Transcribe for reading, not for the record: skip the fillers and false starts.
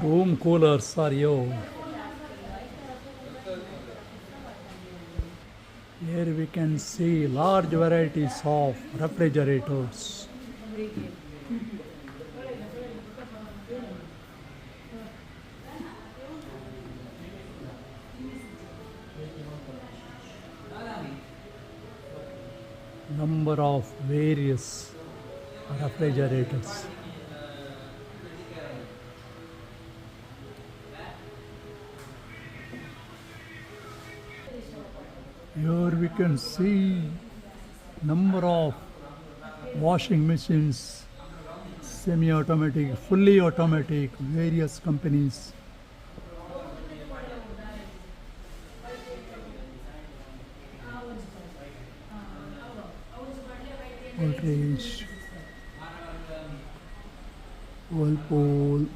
Room coolers are yo. Here we can see large varieties of refrigerators. Number of various refrigerators. Here we can see number of washing machines, semi-automatic, fully automatic, various companies. Voltage, Whirlpool,